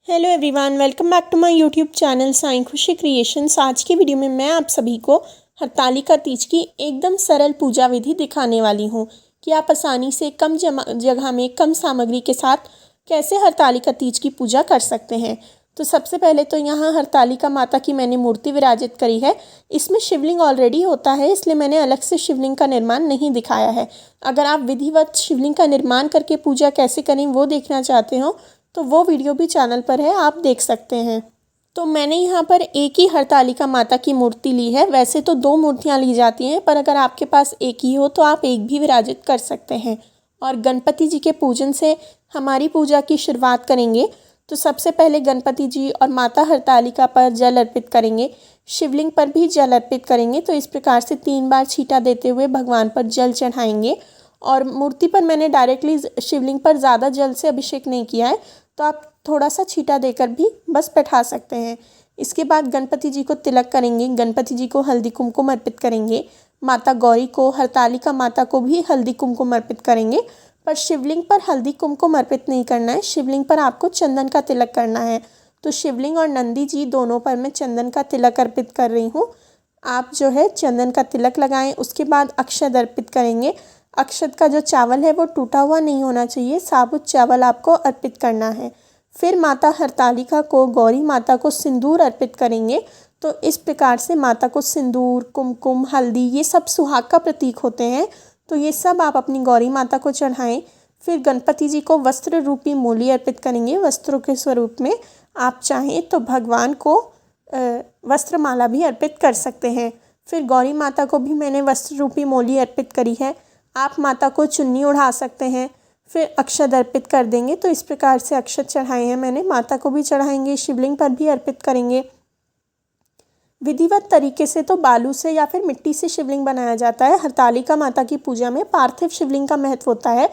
Hello everyone, welcome back to my YouTube channel Sai Khushi creations. आज की video में मैं आप सभी को हरतालिका तीज की एकदम सरल पूजा विधि दिखाने वाली हूँ कि आप आसानी से कम जगह में कम सामग्री के साथ कैसे हरतालिका तीज की पूजा कर सकते हैं। तो सबसे पहले तो यहाँ हरतालिका माता की मैंने मूर्ति विराजित करी है। इसमें शिवलिंग ऑलरेडी होता है, इसलिए मैंने अलग से शिवलिंग का निर्माण नहीं दिखाया है। अगर आप विधिवत शिवलिंग का निर्माण करके पूजा कैसे करें वो देखना चाहते हो तो वो वीडियो भी चैनल पर है, आप देख सकते हैं। तो मैंने यहाँ पर एक ही हरतालिका माता की मूर्ति ली है। वैसे तो दो मूर्तियाँ ली जाती हैं, पर अगर आपके पास एक ही हो तो आप एक भी विराजित कर सकते हैं। और गणपति जी के पूजन से हमारी पूजा की शुरुआत करेंगे। तो सबसे पहले गणपति जी और माता हरतालिका पर जल अर्पित करेंगे, शिवलिंग पर भी जल अर्पित करेंगे। तो इस प्रकार से 3 बार छींटा देते हुए भगवान पर जल चढ़ाएंगे। और मूर्ति पर मैंने डायरेक्टली शिवलिंग पर ज़्यादा जल से अभिषेक नहीं किया है, तो आप थोड़ा सा छींटा देकर भी बस बैठा सकते हैं। इसके बाद गणपति जी को तिलक करेंगे, गणपति जी को हल्दी कुमकुम अर्पित करेंगे, माता गौरी को हरतालिका माता को भी हल्दी कुमकुम अर्पित करेंगे। पर शिवलिंग पर हल्दी कुमकुम अर्पित नहीं करना है, शिवलिंग पर आपको चंदन का तिलक करना है। तो शिवलिंग और नंदी जी दोनों पर मैं चंदन का तिलक अर्पित कर रही हूँ। आप जो है चंदन का तिलक लगाएं। उसके बाद अक्षत अर्पित करेंगे। अक्षत का जो चावल है वो टूटा हुआ नहीं होना चाहिए, साबुत चावल आपको अर्पित करना है। फिर माता हरतालिका को, गौरी माता को सिंदूर अर्पित करेंगे। तो इस प्रकार से माता को सिंदूर, कुमकुम, हल्दी ये सब सुहाग का प्रतीक होते हैं, तो ये सब आप अपनी गौरी माता को चढ़ाएं। फिर गणपति जी को वस्त्र रूपी मूली अर्पित करेंगे। वस्त्रों के स्वरूप में आप चाहें तो भगवान को वस्त्रमाला भी अर्पित कर सकते हैं। फिर गौरी माता को भी मैंने वस्त्र रूपी मूली अर्पित करी है। आप माता को चुन्नी ओढ़ा सकते हैं। फिर अक्षत अर्पित कर देंगे। तो इस प्रकार से अक्षत चढ़ाए हैं मैंने, माता को भी चढ़ाएंगे, शिवलिंग पर भी अर्पित करेंगे। विधिवत तरीके से तो बालू से या फिर मिट्टी से शिवलिंग बनाया जाता है। हरतालिका माता की पूजा में पार्थिव शिवलिंग का महत्व होता है,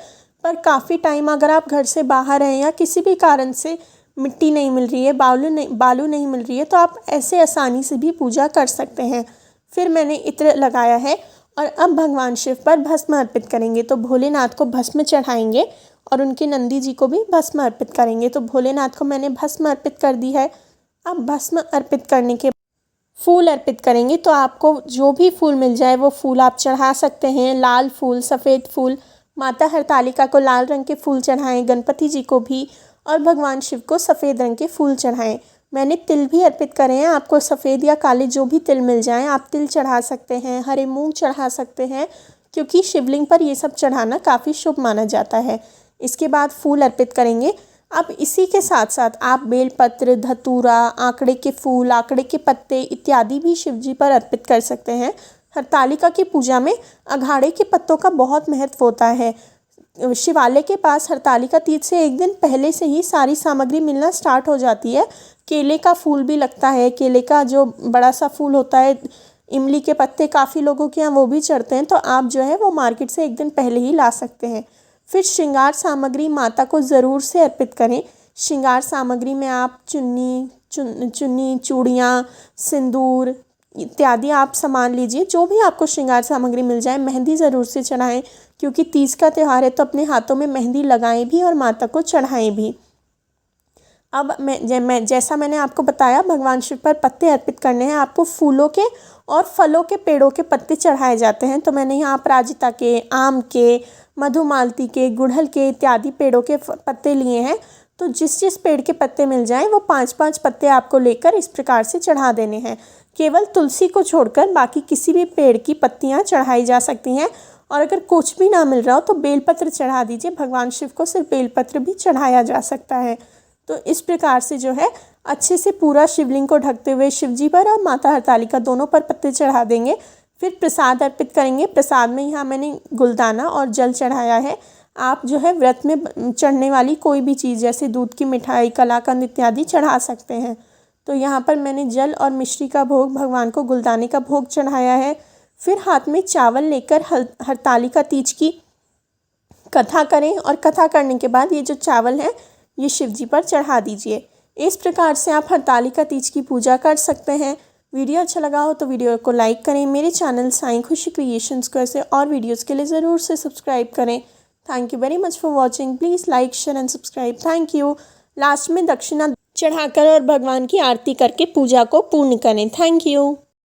पर काफ़ी टाइम अगर आप घर से बाहर हैं या किसी भी कारण से मिट्टी नहीं मिल रही है, बालू नहीं मिल रही है, तो आप ऐसे आसानी से भी पूजा कर सकते हैं। फिर मैंने इत्र लगाया है और अब भगवान शिव पर भस्म अर्पित करेंगे। तो भोलेनाथ को भस्म चढ़ाएंगे और उनके नंदी जी को भी भस्म अर्पित करेंगे। तो भोलेनाथ को मैंने भस्म अर्पित कर दी है। अब भस्म अर्पित करने के फूल अर्पित करेंगे। तो आपको जो भी फूल मिल जाए वो फूल आप चढ़ा सकते हैं। लाल फूल, सफ़ेद फूल, माता हरतालिका को लाल रंग के फूल चढ़ाएं, गणपति जी को भी, और भगवान शिव को सफ़ेद रंग के फूल चढ़ाएं। मैंने तिल भी अर्पित करे हैं। आपको सफ़ेद या काले जो भी तिल मिल जाएं आप तिल चढ़ा सकते हैं, हरे मूंग चढ़ा सकते हैं, क्योंकि शिवलिंग पर ये सब चढ़ाना काफ़ी शुभ माना जाता है। इसके बाद फूल अर्पित करेंगे। अब इसी के साथ साथ आप बेलपत्र, धतूरा, आंकड़े के फूल, आंकड़े के पत्ते इत्यादि भी शिव जी पर अर्पित कर सकते हैं। हरतालिका की पूजा में अघाड़े के पत्तों का बहुत महत्व होता है। शिवालय के पास हरतालिका तीज से एक दिन पहले से ही सारी सामग्री मिलना स्टार्ट हो जाती है। केले का फूल भी लगता है, केले का जो बड़ा सा फूल होता है, इमली के पत्ते काफ़ी लोगों के यहाँ वो भी चढ़ते हैं, तो आप जो है वो मार्केट से एक दिन पहले ही ला सकते हैं। फिर श्रृंगार सामग्री माता को ज़रूर से अर्पित करें। श्रृंगार सामग्री में आप चुन्नी, चूड़ियाँ, सिंदूर इत्यादि आप सामान लीजिए, जो भी आपको श्रृंगार सामग्री मिल जाए। मेहंदी ज़रूर से चढ़ाएं, क्योंकि तीज का त्यौहार है, तो अपने हाथों में मेहंदी लगाएं भी और माता को चढ़ाएं भी। अब जैसा मैंने आपको बताया, भगवान शिव पर पत्ते अर्पित करने हैं। आपको फूलों के और फलों के पेड़ों के पत्ते चढ़ाए जाते हैं। तो मैंने यहाँ अपराजिता के, आम के, मधुमालती के, गुड़हल के इत्यादि पेड़ों के पत्ते लिए हैं। तो जिस जिस पेड़ के पत्ते मिल जाएं वो 5-5 पत्ते आपको लेकर इस प्रकार से चढ़ा देने हैं। केवल तुलसी को छोड़कर बाकी किसी भी पेड़ की पत्तियाँ चढ़ाई जा सकती हैं। और अगर कुछ भी ना मिल रहा हो तो बेलपत्र चढ़ा दीजिए। भगवान शिव को सिर्फ बेलपत्र भी चढ़ाया जा सकता है। तो इस प्रकार से जो है अच्छे से पूरा शिवलिंग को ढकते हुए शिव जी पर और माता हरतालिका दोनों पर पत्ते चढ़ा देंगे। फिर प्रसाद अर्पित करेंगे। प्रसाद में यहाँ मैंने गुलदाना और जल चढ़ाया है। आप जो है व्रत में चढ़ने वाली कोई भी चीज़ जैसे दूध की मिठाई, कलाकंद इत्यादि चढ़ा सकते हैं। तो यहाँ पर मैंने जल और मिश्री का भोग, भगवान को गुलदाने का भोग चढ़ाया है। फिर हाथ में चावल लेकर हरतालिका तीज की कथा करें और कथा करने के बाद ये जो चावल है ये शिव जी पर चढ़ा दीजिए। इस प्रकार से आप हरतालिका तीज की पूजा कर सकते हैं। वीडियो अच्छा लगा हो तो वीडियो को लाइक करें। मेरे चैनल साईं खुशी क्रिएशंस को ऐसे और वीडियोस के लिए ज़रूर से सब्सक्राइब करें। Thank you very much for watching. Please like, share and subscribe. Thank you. Last में दक्षिणा चढ़ाकर और भगवान की आरती करके पूजा को पूर्ण करें। Thank you.